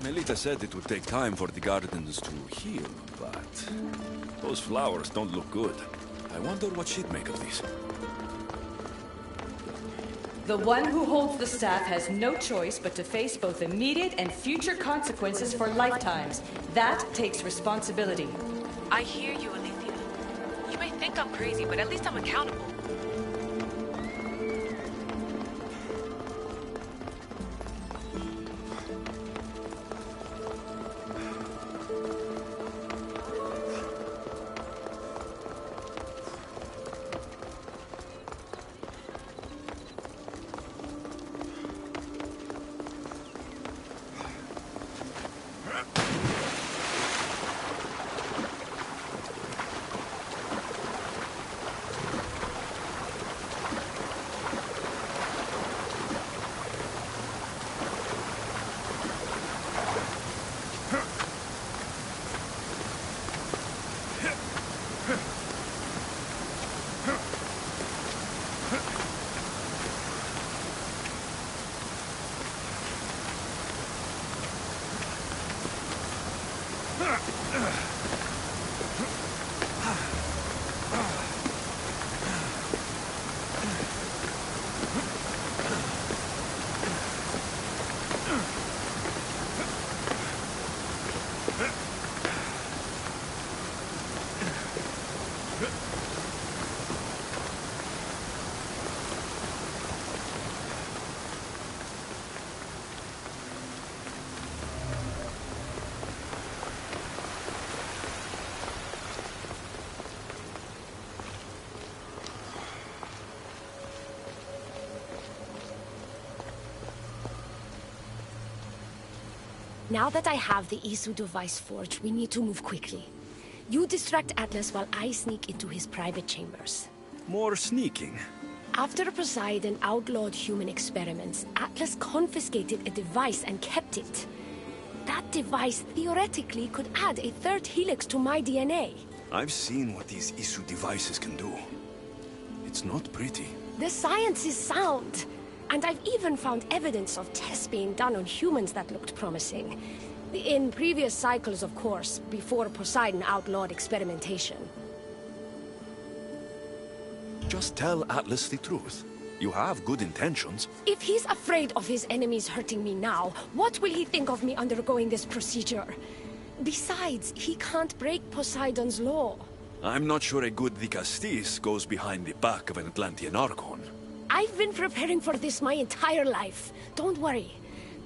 Melita said it would take time for the gardens to heal, but those flowers don't look good. I wonder what she'd make of these. The one who holds the staff has no choice but to face both immediate and future consequences for lifetimes. That takes responsibility. I hear you, Alethea. You may think I'm crazy, but at least I'm accountable. Now that I have the Isu device forged, we need to move quickly. You distract Atlas while I sneak into his private chambers. More sneaking. After Poseidon outlawed human experiments, Atlas confiscated a device and kept it. That device theoretically could add a third helix to my DNA. I've seen what these Isu devices can do. It's not pretty. The science is sound. And I've even found evidence of tests being done on humans that looked promising. In previous cycles, of course, before Poseidon outlawed experimentation. Just tell Atlas the truth. You have good intentions. If he's afraid of his enemies hurting me now, what will he think of me undergoing this procedure? Besides, he can't break Poseidon's law. I'm not sure a good Dicastis goes behind the back of an Atlantean Archon. I've been preparing for this my entire life. Don't worry.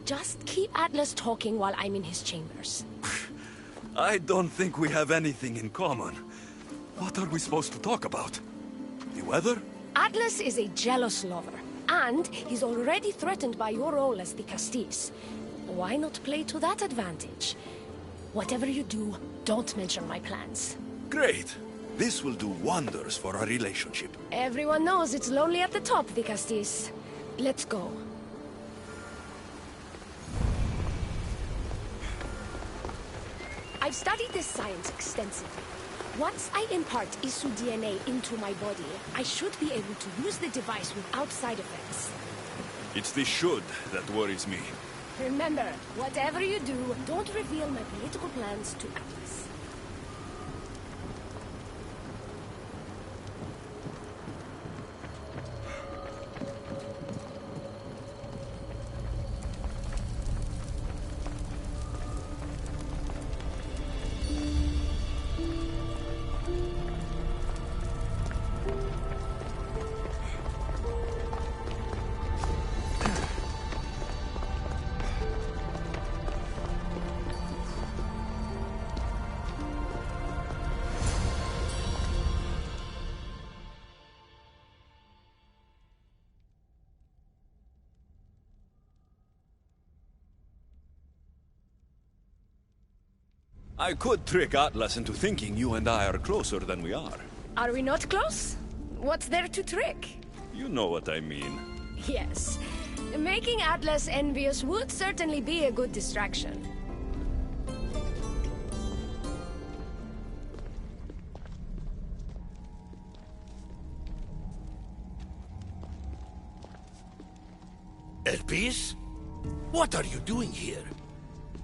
Just keep Atlas talking while I'm in his chambers. I don't think we have anything in common. What are we supposed to talk about? The weather? Atlas is a jealous lover, and he's already threatened by your role as the Castis. Why not play to that advantage? Whatever you do, don't mention my plans. Great. This will do wonders for our relationship. Everyone knows it's lonely at the top, the Castis. Let's go. I've studied this science extensively. Once I impart Isu DNA into my body, I should be able to use the device without side effects. It's the should that worries me. Remember, whatever you do, don't reveal my political plans to Atlas. I could trick Atlas into thinking you and I are closer than we are. Are we not close? What's there to trick? You know what I mean. Yes. Making Atlas envious would certainly be a good distraction. Elpis? What are you doing here?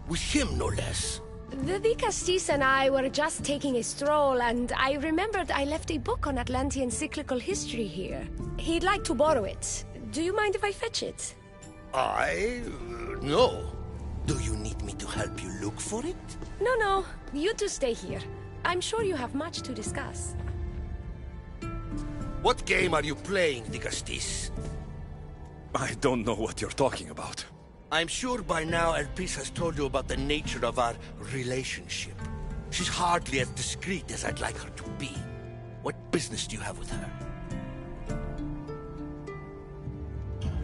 With him, no less. The Castis and I were just taking a stroll, and I remembered I left a book on Atlantean cyclical history here. He'd like to borrow it. Do you mind if I fetch it? No. Do you need me to help you look for it? No. You two stay here. I'm sure you have much to discuss. What game are you playing, the Castis? I don't know what you're talking about. I'm sure by now Elpis has told you about the nature of our relationship. She's hardly as discreet as I'd like her to be. What business do you have with her?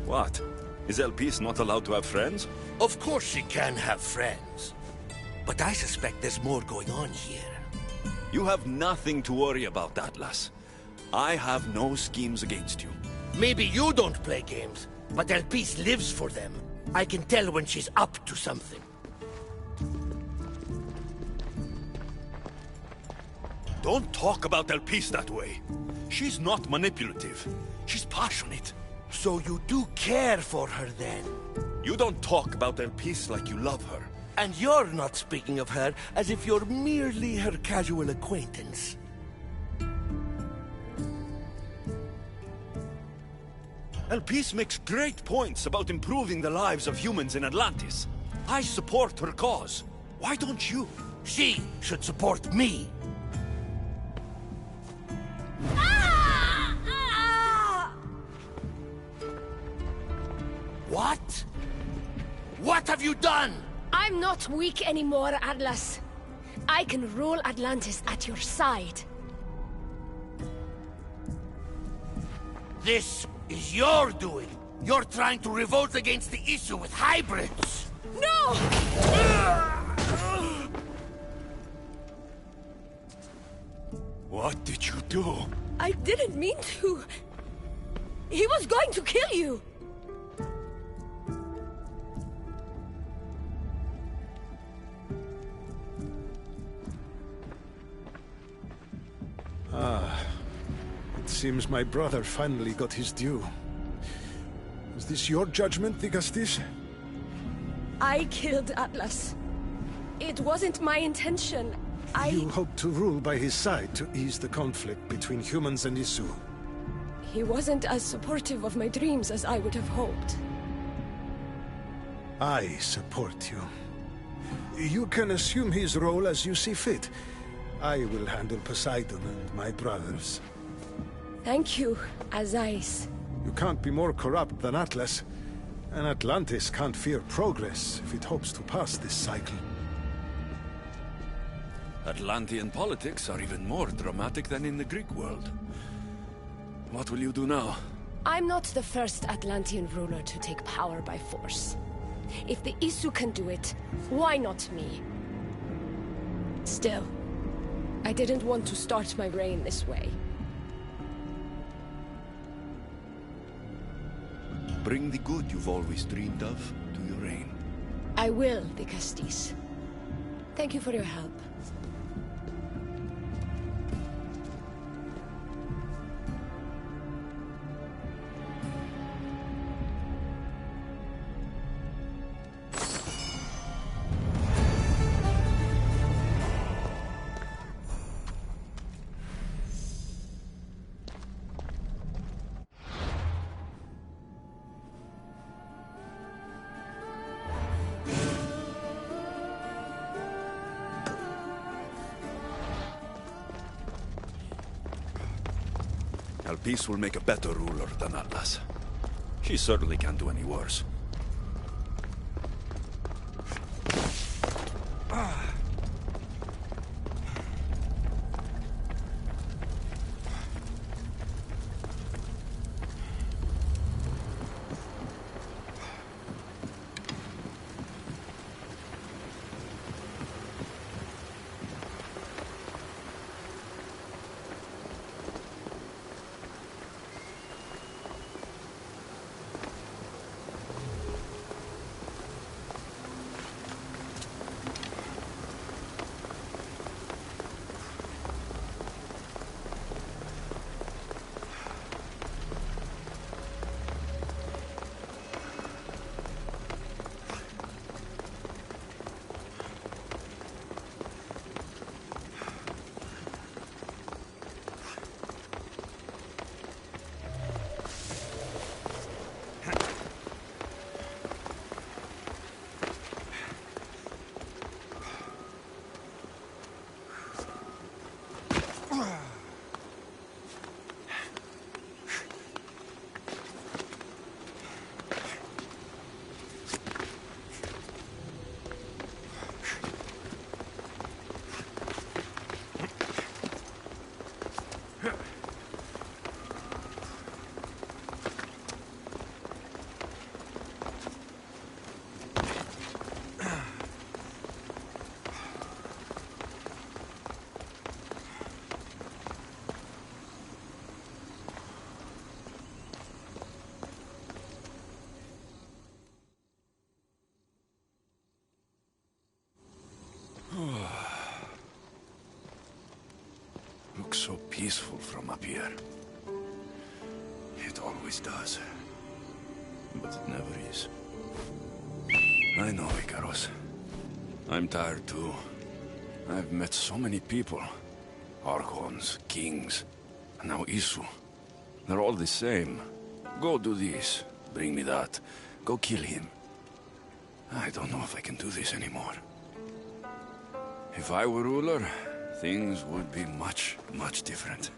What? Is Elpis not allowed to have friends? Of course she can have friends. But I suspect there's more going on here. You have nothing to worry about, Atlas. I have no schemes against you. Maybe you don't play games, but Elpis lives for them. I can tell when she's up to something. Don't talk about Elpis that way. She's not manipulative. She's passionate. So you do care for her then? You don't talk about Elpis like you love her. And you're not speaking of her as if you're merely her casual acquaintance. Elpis makes great points about improving the lives of humans in Atlantis. I support her cause. Why don't you? She should support me. What? What have you done? I'm not weak anymore, Atlas. I can rule Atlantis at your side. This is your doing. You're trying to revolt against the issue with hybrids. No! What did you do? I didn't mean to. He was going to kill you. It seems my brother finally got his due. Was this your judgment, the Castis? I killed Atlas. It wasn't my intention. You hoped to rule by his side to ease the conflict between humans and Isu. He wasn't as supportive of my dreams as I would have hoped. I support you. You can assume his role as you see fit. I will handle Poseidon and my brothers. Thank you, Azais. You can't be more corrupt than Atlas. And Atlantis can't fear progress if it hopes to pass this cycle. Atlantean politics are even more dramatic than in the Greek world. What will you do now? I'm not the first Atlantean ruler to take power by force. If the Isu can do it, why not me? Still, I didn't want to start my reign this way. Bring the good you've always dreamed of to your reign. I will, the Castis. Thank you for your help. Elpis will make a better ruler than Atlas. She certainly can't do any worse. so peaceful from up here. It always does. But it never is. I know, Icaros. I'm tired too. I've met so many people. Archons, kings, and now Isu. They're all the same. Go do this, bring me that. Go kill him. I don't know if I can do this anymore. If I were ruler, things would be much, much different.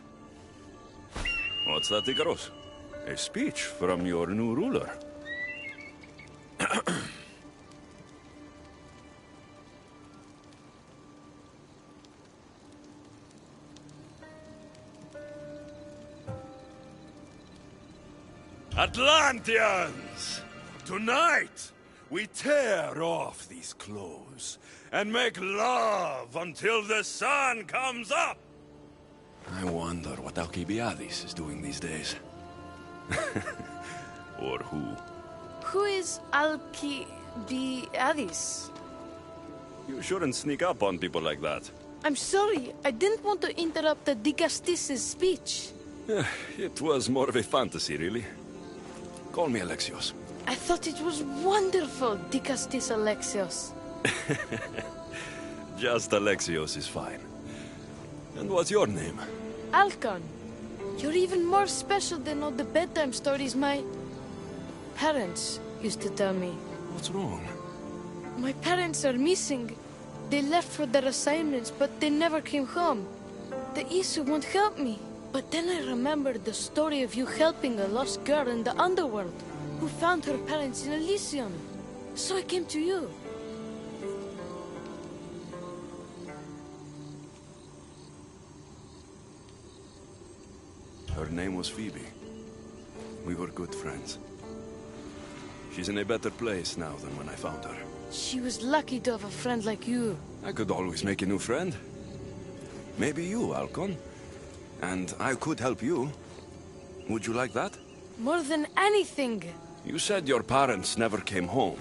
What's that, Icaros? A speech from your new ruler. Atlanteans! Tonight, we tear off these clothes and make love until the sun comes up! I wonder what Alcibiades is doing these days. Or who? Who is Alcibiades? You shouldn't sneak up on people like that. I'm sorry, I didn't want to interrupt the Dicastis' speech. It was more of a fantasy, really. Call me Alexios. I thought it was wonderful, Dicastis Alexios. Just Alexios is fine. And what's your name? Alcon, you're even more special than all the bedtime stories my parents used to tell me. What's wrong? My parents are missing. They left for their assignments, but they never came home. The Isu won't help me. But then I remembered the story of you helping a lost girl in the underworld, who found her parents in Elysium. So I came to you. Her name was Phoebe. We were good friends. She's in a better place now than when I found her. She was lucky to have a friend like you. I could always make a new friend. Maybe you, Alcon. And I could help you. Would you like that? More than anything. You said your parents never came home.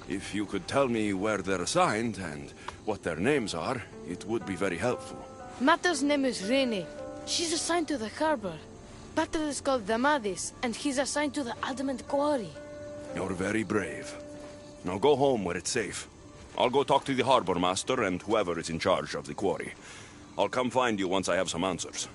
If you could tell me where they're assigned and what their names are, it would be very helpful. Mata's name is Rene. She's assigned to the harbor. Pater is called Damadis, and he's assigned to the adamant quarry. You're very brave. Now go home where it's safe. I'll go talk to the harbor master and whoever is in charge of the quarry. I'll come find you once I have some answers.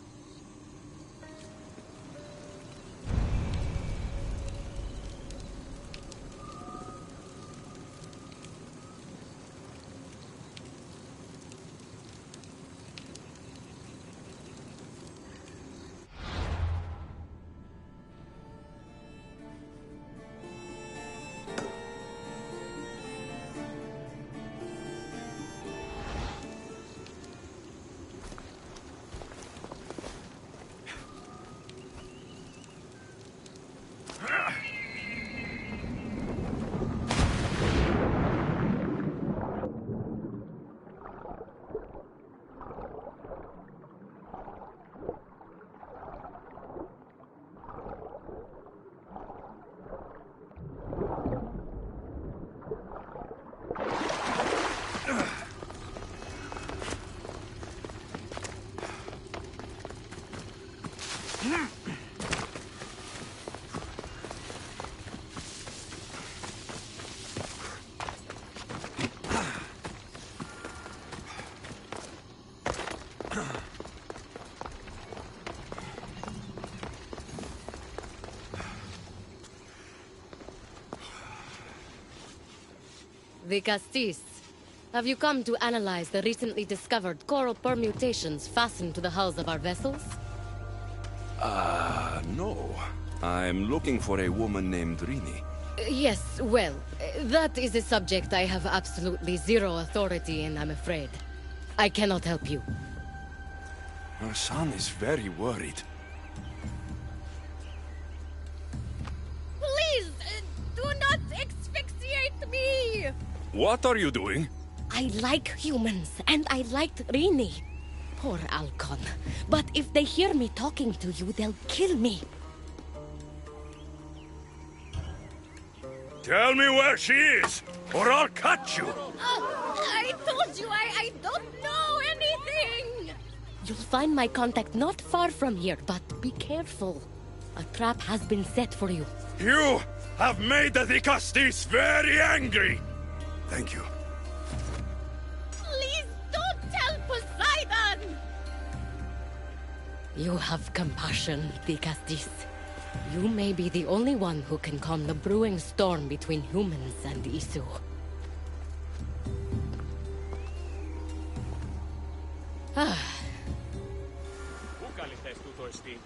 The Castis. Have you come to analyze the recently discovered coral permutations fastened to the hulls of our vessels? No. I'm looking for a woman named Rini. Yes, well, that is a subject I have absolutely zero authority in, I'm afraid. I cannot help you. Her son is very worried. Please, do not asphyxiate me! What are you doing? I like humans, and I liked Rini. Poor Alcon. But if they hear me talking to you, they'll kill me. Tell me where she is, or I'll cut you! I told you I don't know anything! You'll find my contact not far from here, but be careful. A trap has been set for you. You have made the Castis very angry! Thank you. Please don't tell Poseidon! You have compassion, the Castis. You may be the only one who can calm the brewing storm between humans and Isu. Kuka li teistä tutoistiin?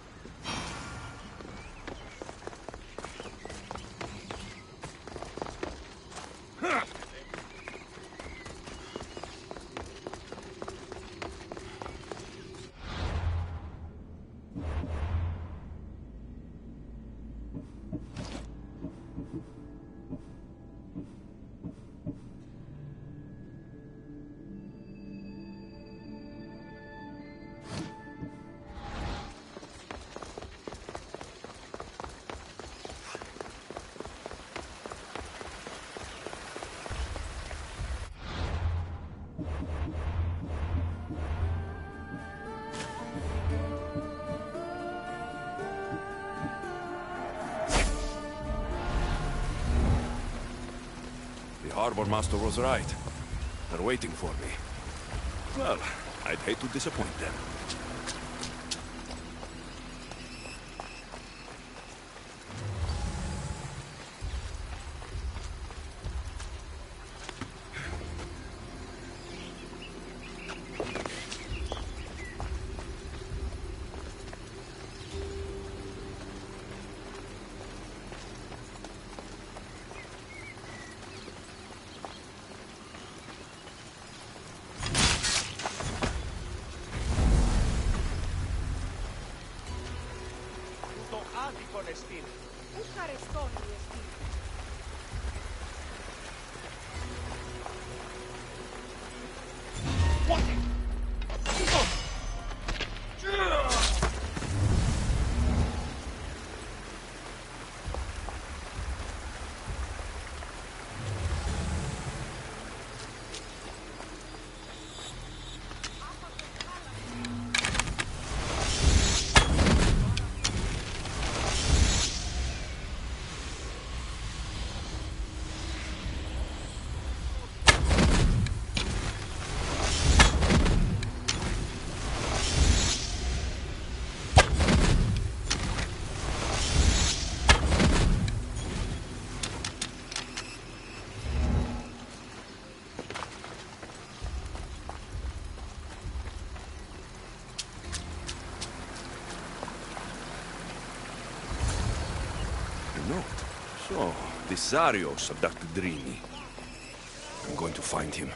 The harbor master was right. They're waiting for me. Well, I'd hate to disappoint them. No. So, this Zarios abducted Drini. I'm going to find him.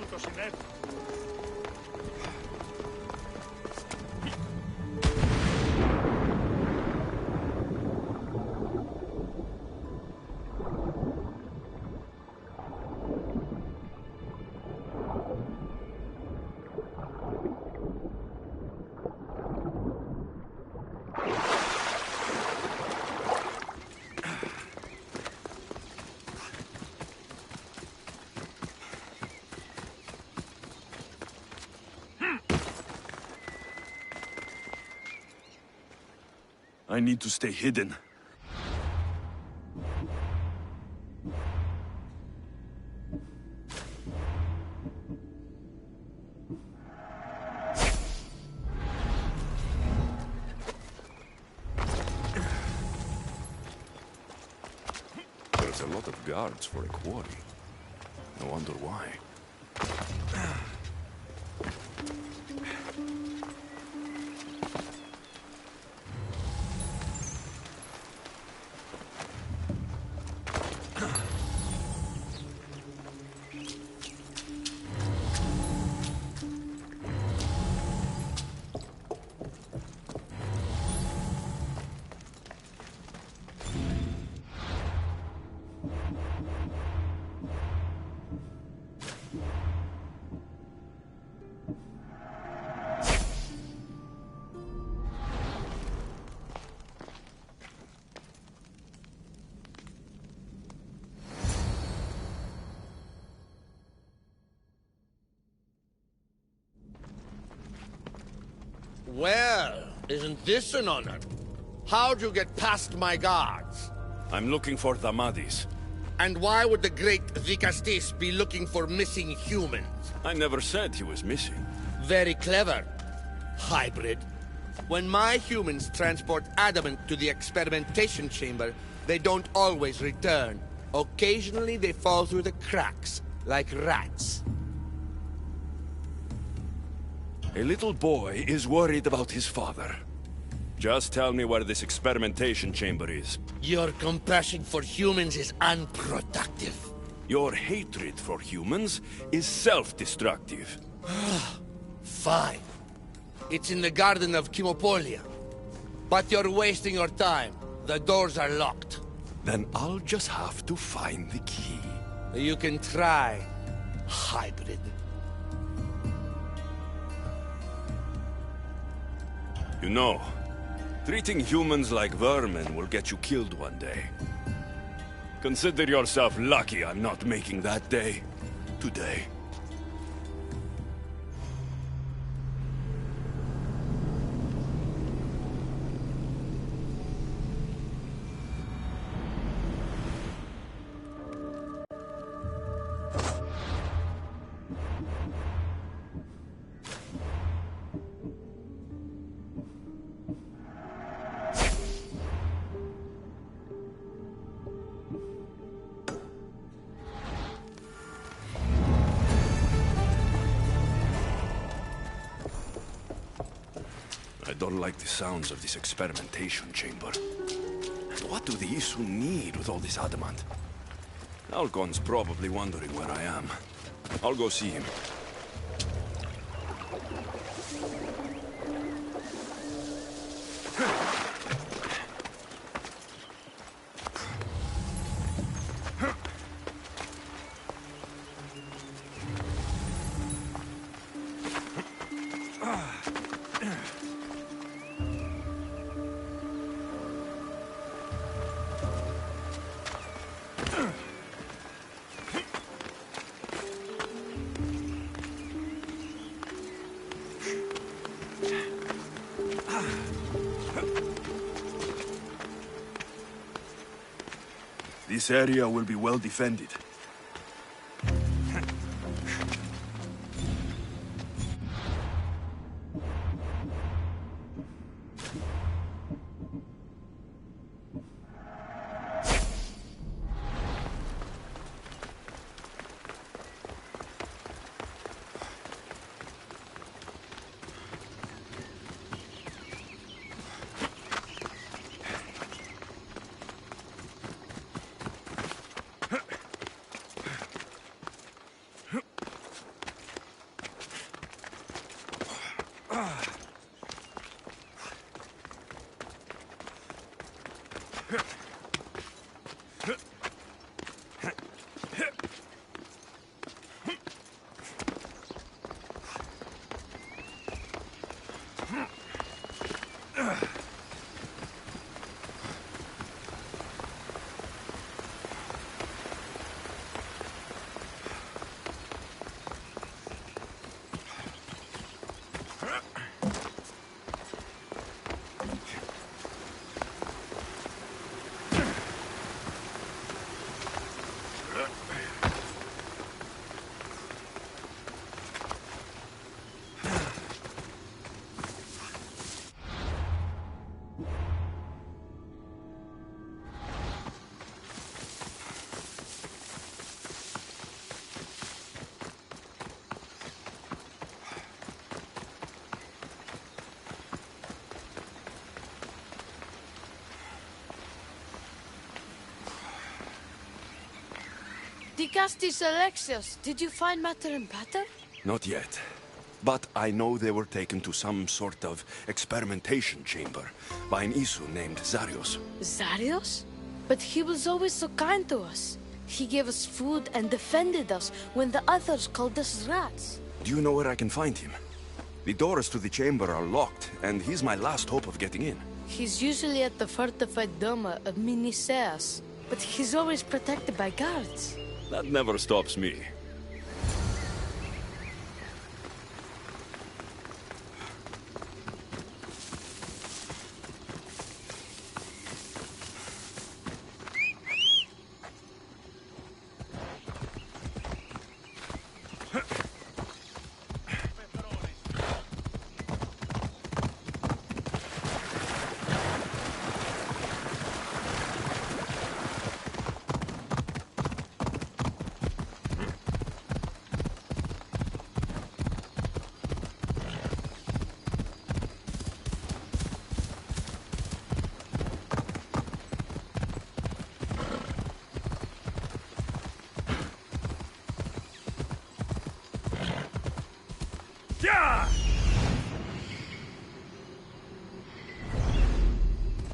τούτο συνέβη. I need to stay hidden. There's a lot of guards for a quarry. I wonder why. Well, isn't this an honor? How'd you get past my guards? I'm looking for Damadis. And why would the great Vicastis be looking for missing humans? I never said he was missing. Very clever. Hybrid. When my humans transport adamant to the experimentation chamber, they don't always return. Occasionally they fall through the cracks, like rats. A little boy is worried about his father. Just tell me where this experimentation chamber is. Your compassion for humans is unproductive. Your hatred for humans is self-destructive. Fine. It's in the garden of Chemopolia. But you're wasting your time. The doors are locked. Then I'll just have to find the key. You can try, hybrid. You know, treating humans like vermin will get you killed one day. Consider yourself lucky I'm not making that day today. I don't like the sounds of this experimentation chamber. And what do the Isu need with all this adamant? Alcon's probably wondering where I am. I'll go see him. This area will be well defended. The Castis Alexis, did you find matter and patter? Not yet. But I know they were taken to some sort of experimentation chamber by an Isu named Zarios. Zarios? But he was always so kind to us. He gave us food and defended us when the others called us rats. Do you know where I can find him? The doors to the chamber are locked, and he's my last hope of getting in. He's usually at the fortified Doma of Miniseas, but he's always protected by guards. That never stops me.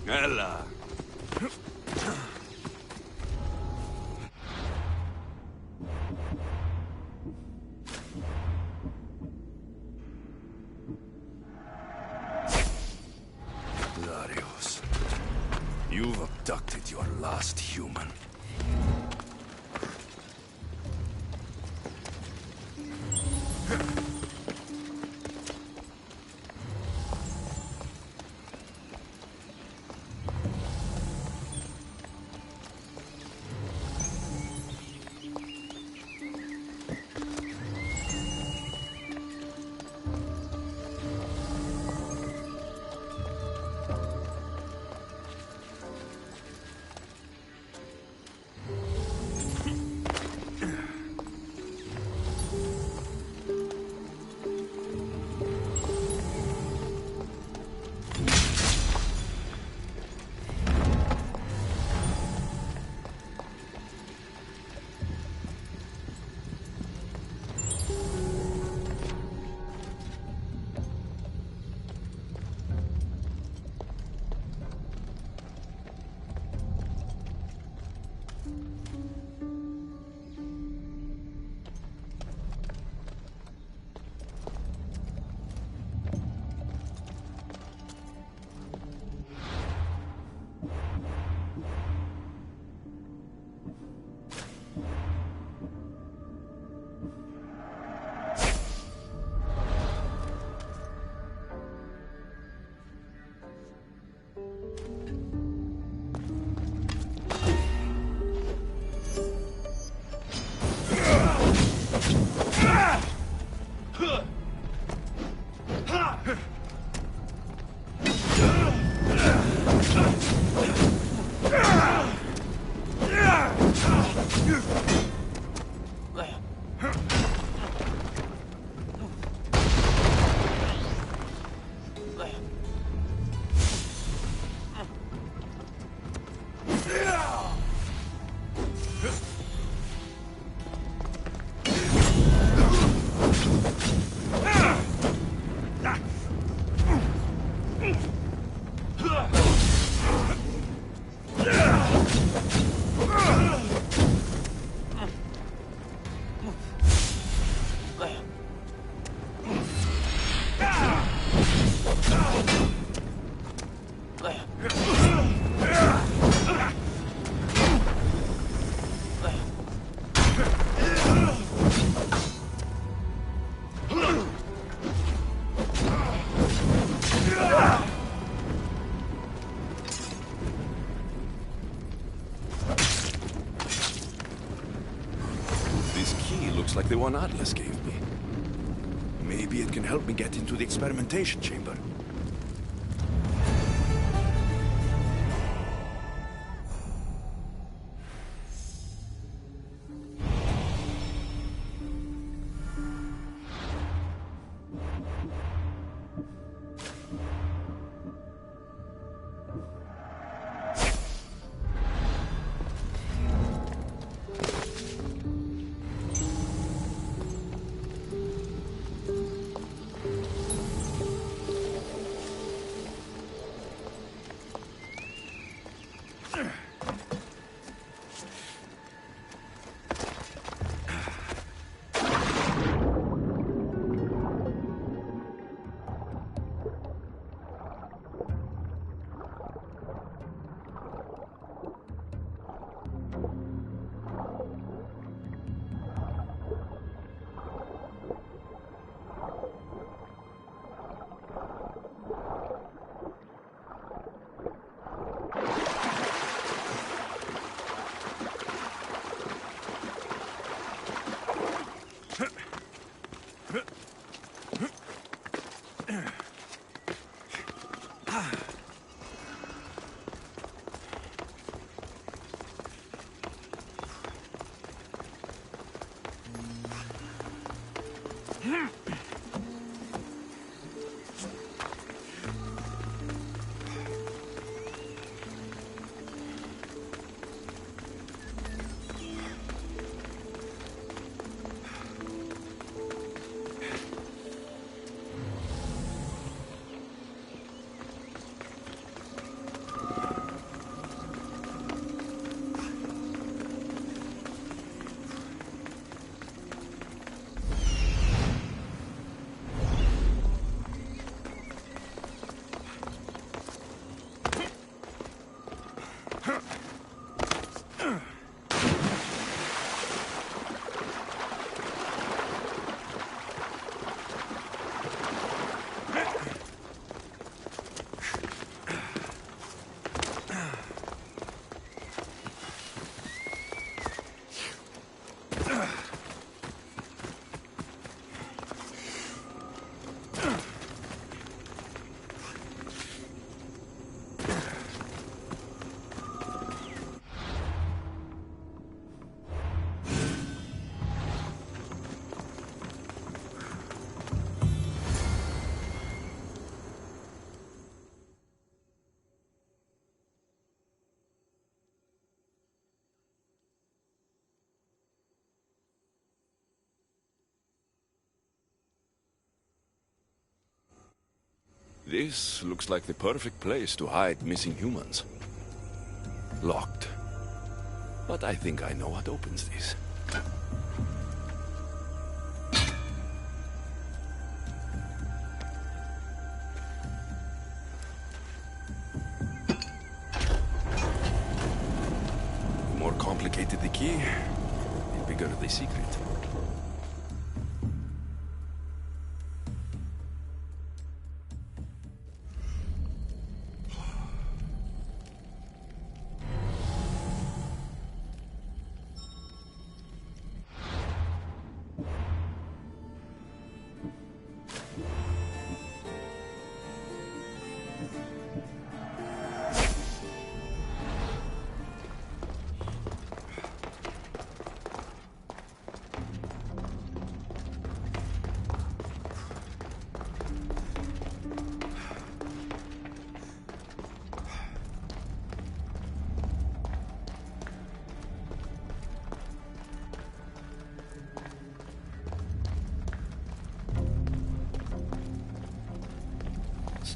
Ella. Darius, you've abducted your last human. Like the one Atlas gave me. Maybe it can help me get into the experimentation chamber. This looks like the perfect place to hide missing humans. Locked. But I think I know what opens this. The more complicated the key, the bigger the secret.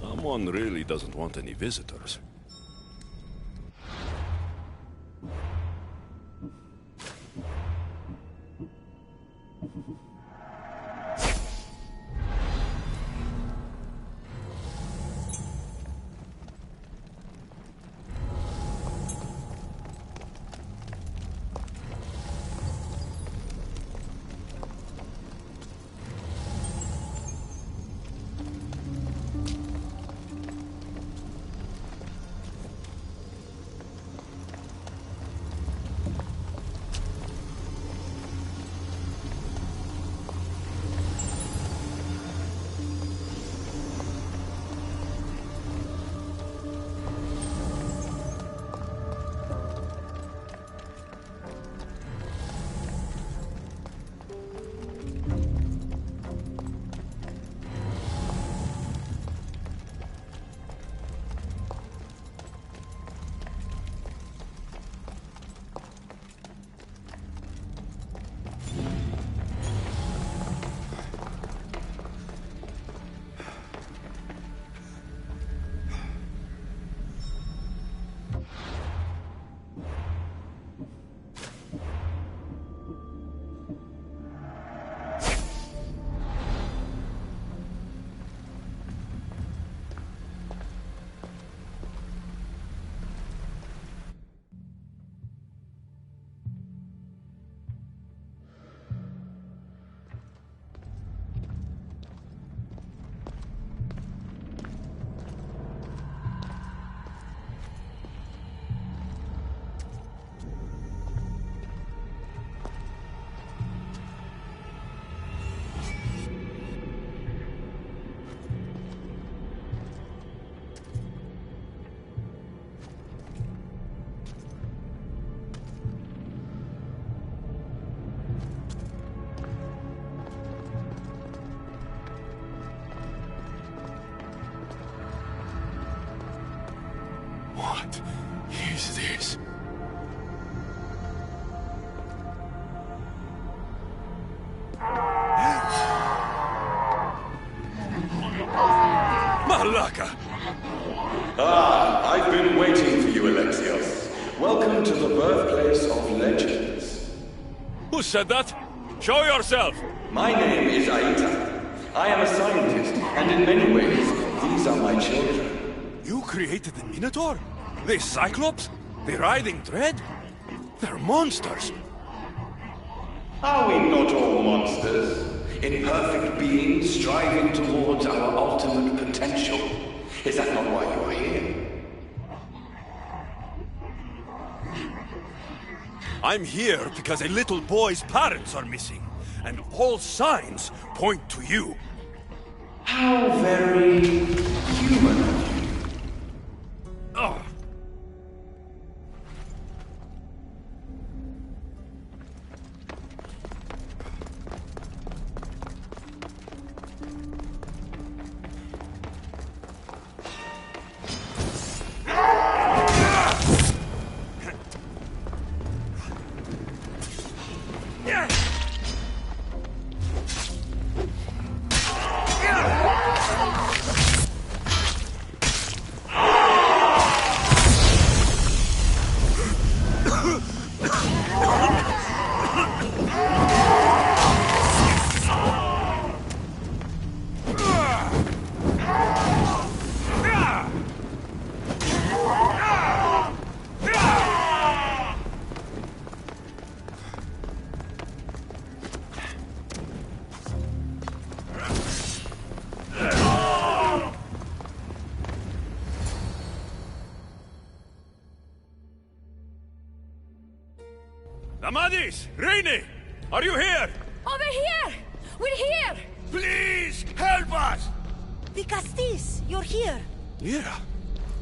Someone really doesn't want any visitors. What is this? Malaka! Ah, I've been waiting for you, Alexio's. Welcome to the birthplace of legends. Who said that? Show yourself! My name is Aita. I am a scientist, and in many ways, these are my children. You created the Minotaur? The Cyclops? The Riding Dread? They're monsters! Are we not all monsters? Imperfect beings striving towards our ultimate potential. Is that not why you are here? I'm here because a little boy's parents are missing, and all signs point to you. How very human of you. Ugh. Amadis! Rainy! Are you here? Over here! We're here! Please, help us! The Castis, you're here. Lyra,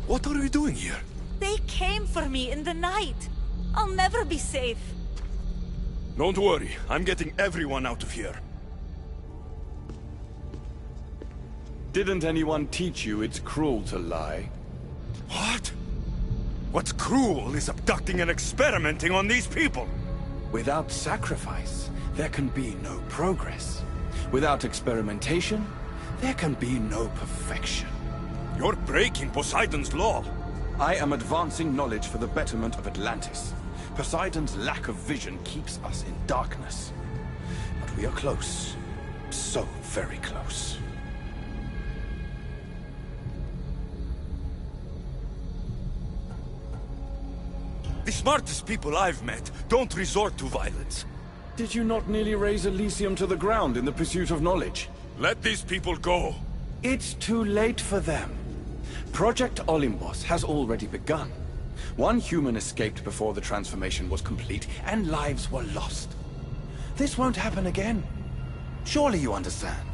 what are you doing here? They came for me in the night. I'll never be safe. Don't worry, I'm getting everyone out of here. Didn't anyone teach you it's cruel to lie? What? What's cruel is abducting and experimenting on these people. Without sacrifice, there can be no progress. Without experimentation, there can be no perfection. You're breaking Poseidon's law. I am advancing knowledge for the betterment of Atlantis. Poseidon's lack of vision keeps us in darkness. But we are close. So very close. The smartest people I've met don't resort to violence. Did you not nearly raise Elysium to the ground in the pursuit of knowledge? Let these people go. It's too late for them. Project Olympus has already begun. One human escaped before the transformation was complete, and lives were lost. This won't happen again. Surely you understand.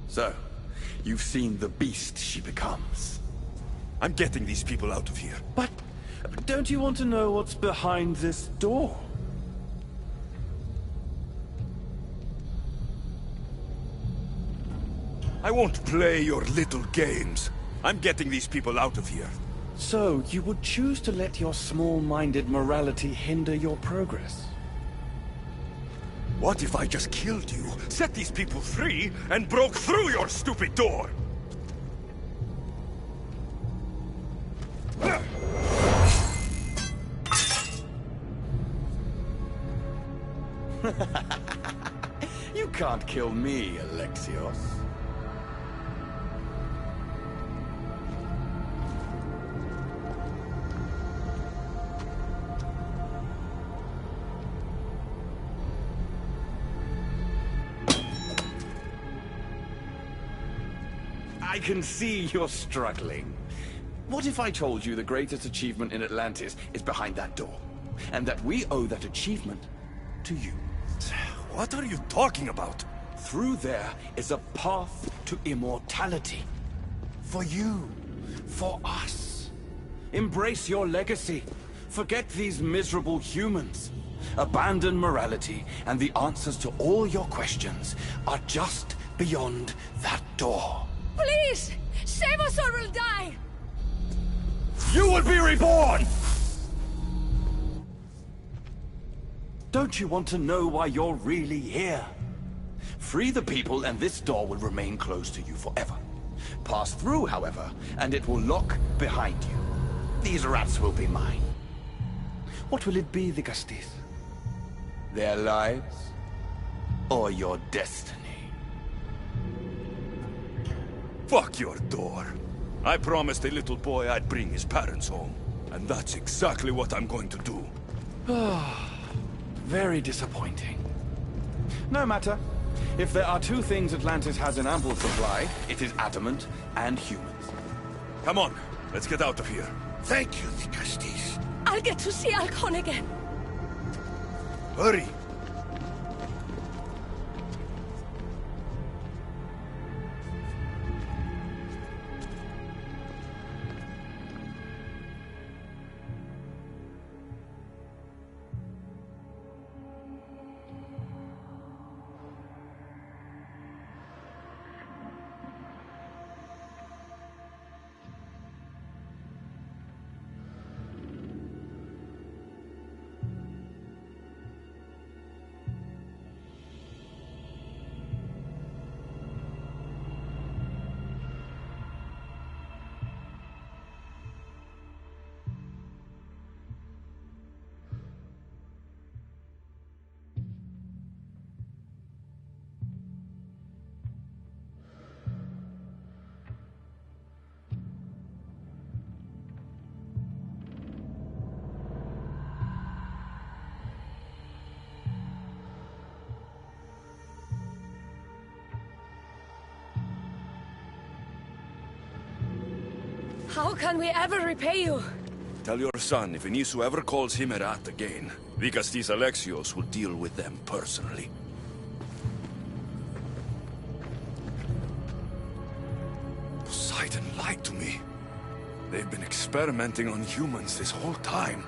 So, you've seen the beast she becomes. I'm getting these people out of here. But don't you want to know what's behind this door? I won't play your little games. I'm getting these people out of here. So, you would choose to let your small-minded morality hinder your progress? What if I just killed you, set these people free, and broke through your stupid door? You can't kill me, Alexio's. I can see you're struggling. What if I told you the greatest achievement in Atlantis is behind that door? And that we owe that achievement to you? What are you talking about? Through there is a path to immortality. For you. For us. Embrace your legacy. Forget these miserable humans. Abandon morality, and the answers to all your questions are just beyond that door. Please! save us or we'll die! You will be reborn! Don't you want to know why you're really here? Free the people and this door will remain closed to you forever. Pass through, however, and it will lock behind you. These rats will be mine. What will it be, the Castis? Their lives? Or your destiny? Fuck your door. I promised a little boy I'd bring his parents home. And that's exactly what I'm going to do. Very disappointing. No matter. If there are two things Atlantis has in ample supply, it is adamant and humans. Come on, let's get out of here. Thank you, the Castis. I'll get to see Alcon again. Hurry! How can we ever repay you? Tell your son if Inisu ever calls him a rat again, Vicastis Alexio's will deal with them personally. Poseidon lied to me. They've been experimenting on humans this whole time.